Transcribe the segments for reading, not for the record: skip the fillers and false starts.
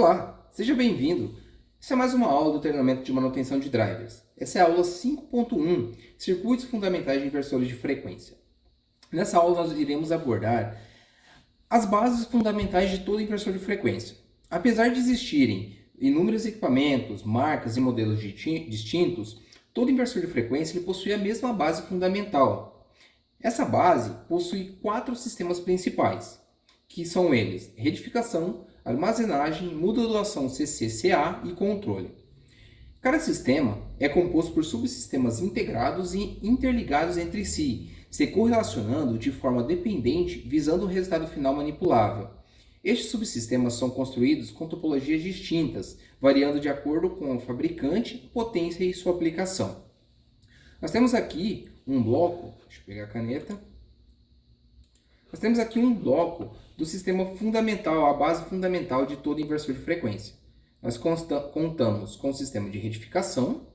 Olá, seja bem-vindo. Essa é mais uma aula do treinamento de manutenção de drivers. Essa é a aula 5.1, Circuitos Fundamentais de Inversores de Frequência. Nessa aula nós iremos abordar as bases fundamentais de todo inversor de frequência. Apesar de existirem inúmeros equipamentos, marcas e modelos distintos, todo inversor de frequência ele possui a mesma base fundamental. Essa base possui 4 sistemas principais, que são eles: retificação, armazenagem, modulação CC/CA e controle. Cada sistema é composto por subsistemas integrados e interligados entre si, se correlacionando de forma dependente, visando o resultado final manipulável. Estes subsistemas são construídos com topologias distintas, variando de acordo com o fabricante, potência e sua aplicação. Nós temos aqui um bloco, deixa eu pegar a caneta. Nós temos aqui um bloco do sistema fundamental, a base fundamental de todo inversor de frequência. Nós contamos com o sistema de retificação,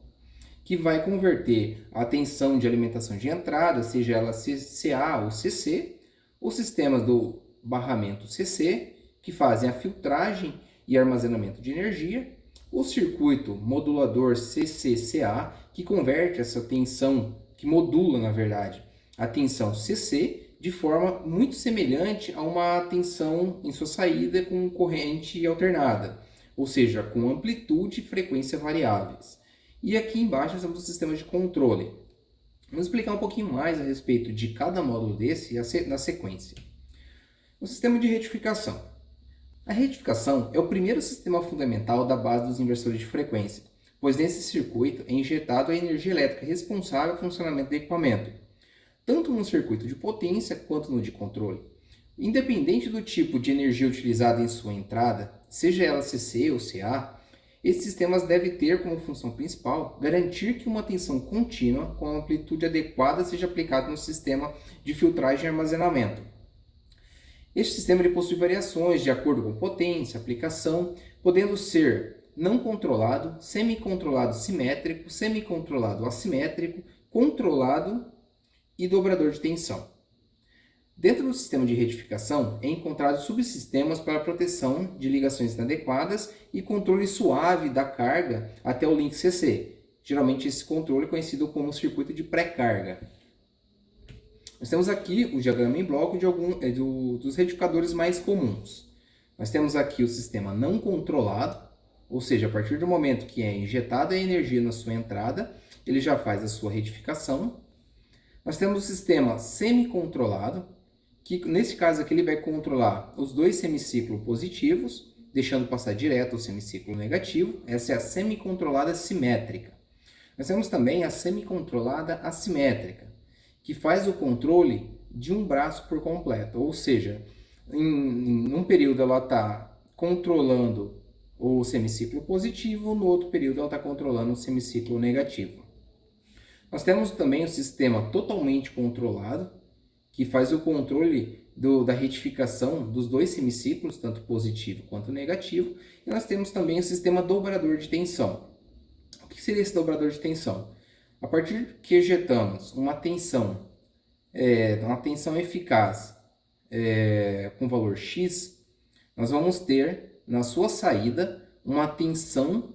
que vai converter a tensão de alimentação de entrada, seja ela CA ou CC, os sistemas do barramento CC, que fazem a filtragem e armazenamento de energia, o circuito modulador CC/CA, que converte essa tensão, que modula, na verdade, a tensão CC, de forma muito semelhante a uma tensão em sua saída com corrente alternada, ou seja, com amplitude e frequência variáveis. E aqui embaixo temos o sistema de controle. Vamos explicar um pouquinho mais a respeito de cada módulo desse na sequência. O sistema de retificação. A retificação é o primeiro sistema fundamental da base dos inversores de frequência, pois nesse circuito é injetado a energia elétrica responsável pelo funcionamento do equipamento, tanto no circuito de potência quanto no de controle. Independente do tipo de energia utilizada em sua entrada, seja ela CC ou CA, esses sistemas devem ter como função principal garantir que uma tensão contínua com amplitude adequada seja aplicada no sistema de filtragem e armazenamento. Este sistema ele possui variações de acordo com potência, aplicação, podendo ser não controlado, semi-controlado simétrico, semi-controlado assimétrico, controlado e dobrador de tensão. Dentro do sistema de retificação é encontrado subsistemas para proteção de ligações inadequadas e controle suave da carga até o link CC. Geralmente esse controle é conhecido como circuito de pré-carga. Nós temos aqui o diagrama em bloco dos retificadores mais comuns. Nós temos aqui o sistema não controlado, ou seja, a partir do momento que é injetada a energia na sua entrada, ele já faz a sua retificação. Nós temos o sistema semi-controlado, que nesse caso aqui ele vai controlar os dois semiciclos positivos, deixando passar direto o semiciclo negativo. Essa é a semi-controlada simétrica. Nós temos também a semi-controlada assimétrica, que faz o controle de um braço por completo, ou seja, em um período ela está controlando o semiciclo positivo, no outro período ela está controlando o semiciclo negativo. Nós temos também o sistema totalmente controlado, que faz o controle da retificação dos dois semiciclos, tanto positivo quanto negativo. E nós temos também o sistema dobrador de tensão. O que seria esse dobrador de tensão? A partir que ejetamos uma tensão eficaz com valor X, nós vamos ter na sua saída uma tensão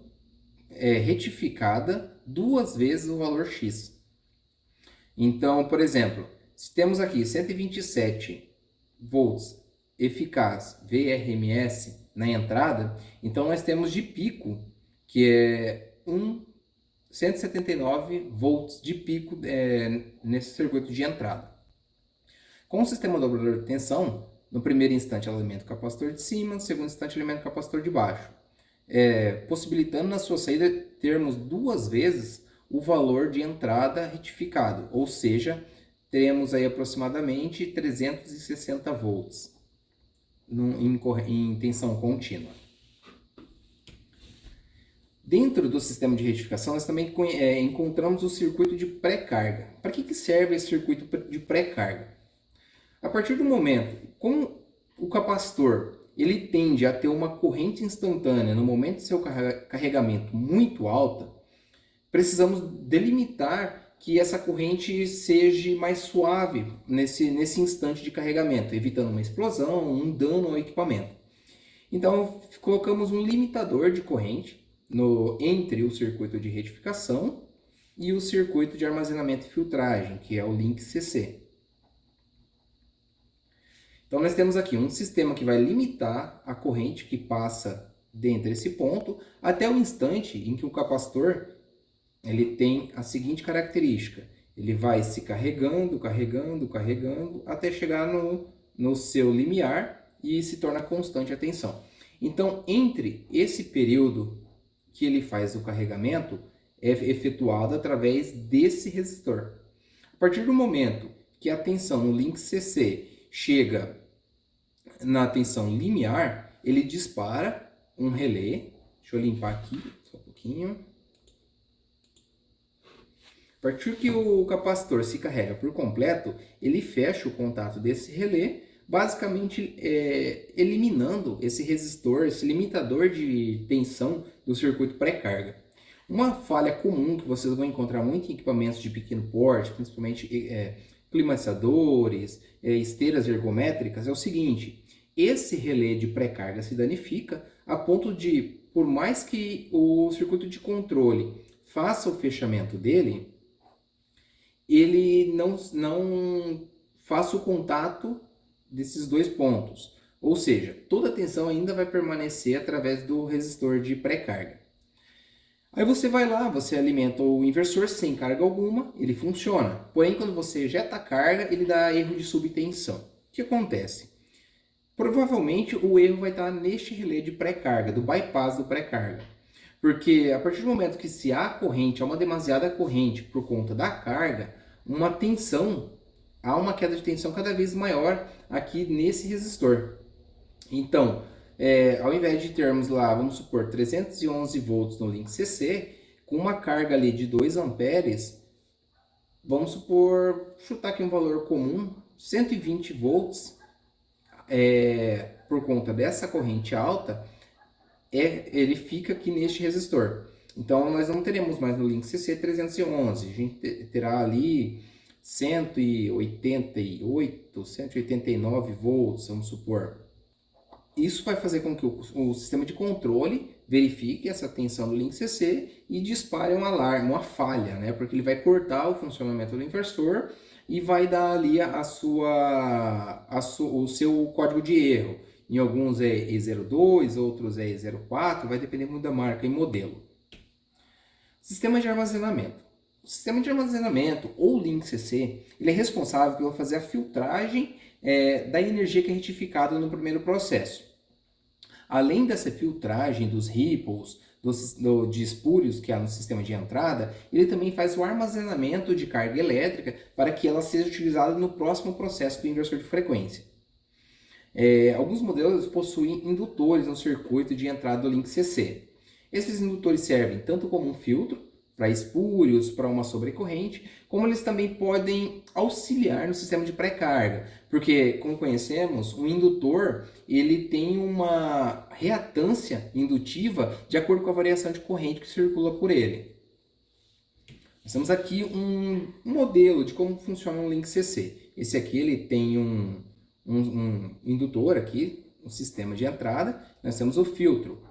retificada 2 vezes o valor X. Então, por exemplo, se temos aqui 127 volts eficaz VRMS na entrada, então nós temos de pico, que é 179 volts de pico nesse circuito de entrada. Com o sistema dobrador de tensão, no primeiro instante ela alimenta o capacitor de cima, no segundo instante alimenta o capacitor de baixo, possibilitando na sua saída termos 2 vezes o valor de entrada retificado, ou seja, teremos aí aproximadamente 360 volts em tensão contínua. Dentro do sistema de retificação, nós também encontramos o circuito de pré-carga. Para que serve esse circuito de pré-carga? A partir do momento, como o capacitor ele tende a ter uma corrente instantânea no momento de seu carregamento muito alta, precisamos delimitar que essa corrente seja mais suave nesse instante de carregamento, evitando uma explosão, um dano ao equipamento. Então, colocamos um limitador de corrente entre o circuito de retificação e o circuito de armazenamento e filtragem, que é o link CC. Então, nós temos aqui um sistema que vai limitar a corrente que passa dentro desse ponto até o instante em que o capacitor ele tem a seguinte característica. Ele vai se carregando, carregando, carregando, até chegar no seu limiar e se torna constante a tensão. Então, entre esse período que ele faz o carregamento, é efetuado através desse resistor. A partir do momento que a tensão no link CC chega na tensão limiar, ele dispara um relé. Deixa eu limpar aqui só um pouquinho. A partir que o capacitor se carrega por completo, ele fecha o contato desse relé, basicamente eliminando esse resistor, esse limitador de tensão do circuito pré-carga. Uma falha comum que vocês vão encontrar muito em equipamentos de pequeno porte, principalmente climatizadores, esteiras ergométricas, é o seguinte: esse relé de pré-carga se danifica a ponto de, por mais que o circuito de controle faça o fechamento dele, ele não faça o contato desses dois pontos. Ou seja, toda a tensão ainda vai permanecer através do resistor de pré-carga. Aí você vai lá, você alimenta o inversor sem carga alguma, ele funciona. Porém, quando você ejeta a carga, ele dá erro de subtensão. O que acontece? Provavelmente o erro vai estar neste relé de pré-carga, do bypass do pré-carga. Porque a partir do momento que se há corrente, há uma demasiada corrente por conta da carga, há uma queda de tensão cada vez maior aqui nesse resistor. Então, ao invés de termos lá, vamos supor, 311 volts no link CC, com uma carga ali de 2 amperes, vamos supor, chutar aqui um valor comum, 120 volts, por conta dessa corrente alta, ele fica aqui neste resistor. Então, nós não teremos mais no link CC 311, a gente terá ali 188, 189 volts, vamos supor. Isso vai fazer com que o sistema de controle verifique essa tensão do link CC e dispare um alarme, uma falha, né? Porque ele vai cortar o funcionamento do inversor e vai dar ali o seu código de erro. Em alguns é E02, outros é E04, vai depender muito da marca e modelo. Sistema de armazenamento. O sistema de armazenamento, ou link CC, ele é responsável por fazer a filtragem da energia que é retificada no primeiro processo. Além dessa filtragem dos ripples, de espúrios que há no sistema de entrada, ele também faz o armazenamento de carga elétrica para que ela seja utilizada no próximo processo do inversor de frequência. Alguns modelos possuem indutores no circuito de entrada do link CC. Esses indutores servem tanto como um filtro, para espúrios, para uma sobrecorrente, como eles também podem auxiliar no sistema de pré-carga, porque, como conhecemos, o indutor ele tem uma reatância indutiva de acordo com a variação de corrente que circula por ele. Nós temos aqui um modelo de como funciona um link CC. Esse aqui ele tem um indutor aqui, um sistema de entrada, nós temos o filtro.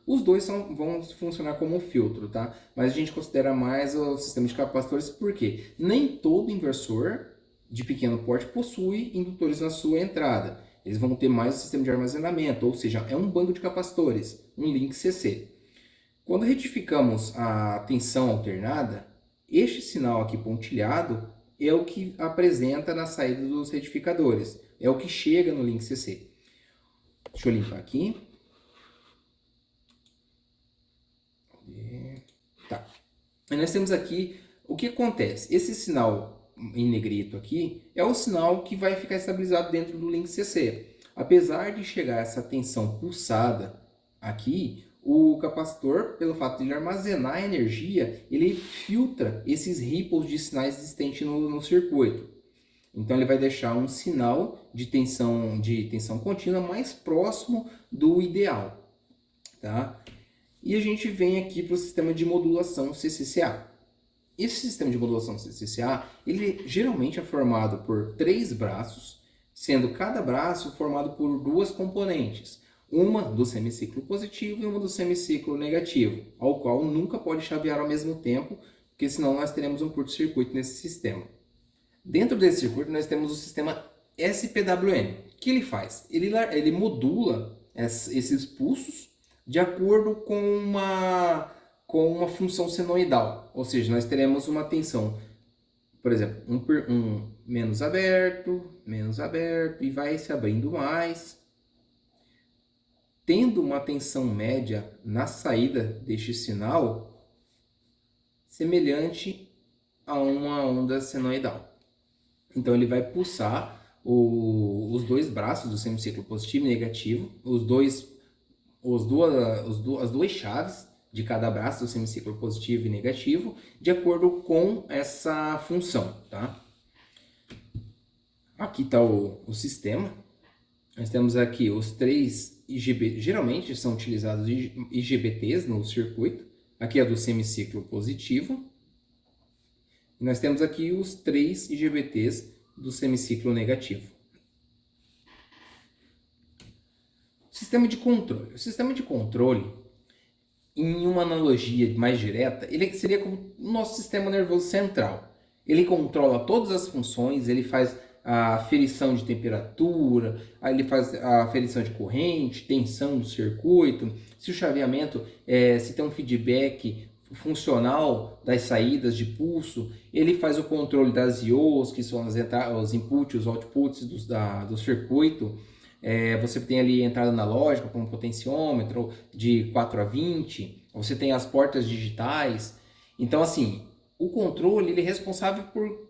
Os dois vão funcionar como um filtro, tá? Mas a gente considera mais o sistema de capacitores porque nem todo inversor de pequeno porte possui indutores na sua entrada. Eles vão ter mais o sistema de armazenamento, ou seja, é um banco de capacitores, um link CC. Quando retificamos a tensão alternada, este sinal aqui pontilhado é o que apresenta na saída dos retificadores, é o que chega no link CC. Deixa eu limpar aqui. Tá. E nós temos aqui o que acontece. Esse sinal em negrito aqui é o sinal que vai ficar estabilizado dentro do link CC. Apesar de chegar essa tensão pulsada aqui, o capacitor, pelo fato de ele armazenar energia, ele filtra esses ripples de sinais existentes no circuito. Então ele vai deixar um sinal de tensão contínua mais próximo do ideal, tá? E a gente vem aqui para o sistema de modulação CCCA. Esse sistema de modulação CCCA, ele geralmente é formado por 3 braços, sendo cada braço formado por 2 componentes. Uma do semiciclo positivo e uma do semiciclo negativo, ao qual nunca pode chavear ao mesmo tempo, porque senão nós teremos um curto-circuito nesse sistema. Dentro desse circuito nós temos o sistema SPWM. O que ele faz? Ele modula esses pulsos de acordo com uma função senoidal, ou seja, nós teremos uma tensão, por exemplo, um menos aberto, e vai se abrindo mais, tendo uma tensão média na saída deste sinal semelhante a uma onda senoidal. Então ele vai pulsar os dois braços do semiciclo positivo e negativo, as duas chaves de cada braço do semiciclo positivo e negativo, de acordo com essa função, tá? Aqui está o sistema. Nós temos aqui os três IGBTs, geralmente são utilizados IGBTs no circuito. Aqui é do semiciclo positivo. E nós temos aqui os três IGBTs do semiciclo negativo. Sistema de controle. O sistema de controle, em uma analogia mais direta, ele seria como o nosso sistema nervoso central. Ele controla todas as funções, ele faz a aferição de temperatura, ele faz a aferição de corrente, tensão do circuito, se o chaveamento, se tem um feedback funcional das saídas de pulso, ele faz o controle das IOs, que são os inputs e os outputs do circuito. Você tem ali entrada analógica com um potenciômetro de 4 a 20, você tem as portas digitais. Então, assim, o controle ele é responsável por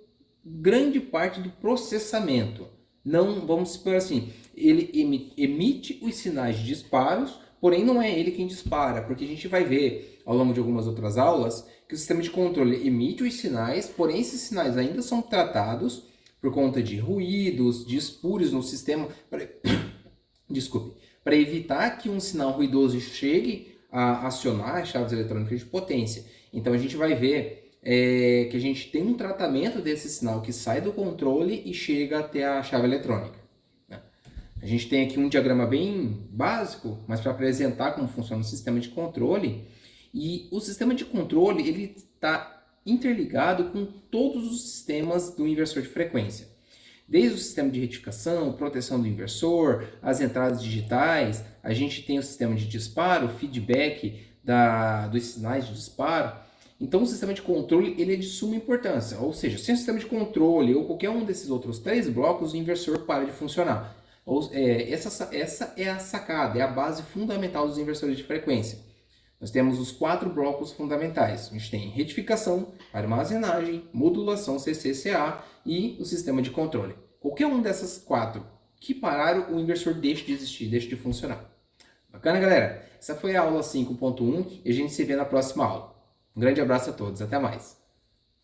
grande parte do processamento. Não, vamos supor assim, ele emite os sinais de disparos, porém não é ele quem dispara, porque a gente vai ver ao longo de algumas outras aulas que o sistema de controle emite os sinais, porém esses sinais ainda são tratados por conta de ruídos, de espúrios no sistema, para evitar que um sinal ruidoso chegue a acionar as chaves eletrônicas de potência. Então a gente vai ver que a gente tem um tratamento desse sinal que sai do controle e chega até a chave eletrônica. A gente tem aqui um diagrama bem básico, mas para apresentar como funciona o sistema de controle. E o sistema de controle ele está interligado com todos os sistemas do inversor de frequência. Desde o sistema de retificação, proteção do inversor, as entradas digitais, a gente tem o sistema de disparo, feedback dos sinais de disparo. Então o sistema de controle ele é de suma importância, ou seja, sem o sistema de controle ou qualquer um desses outros três blocos, o inversor para de funcionar. Essa é a sacada, é a base fundamental dos inversores de frequência. Nós temos os 4 blocos fundamentais. A gente tem retificação, armazenagem, modulação CCCA e o sistema de controle. Qualquer um dessas 4 que parar, o inversor deixa de existir, deixa de funcionar. Bacana, galera? Essa foi a aula 5.1 e a gente se vê na próxima aula. Um grande abraço a todos, até mais!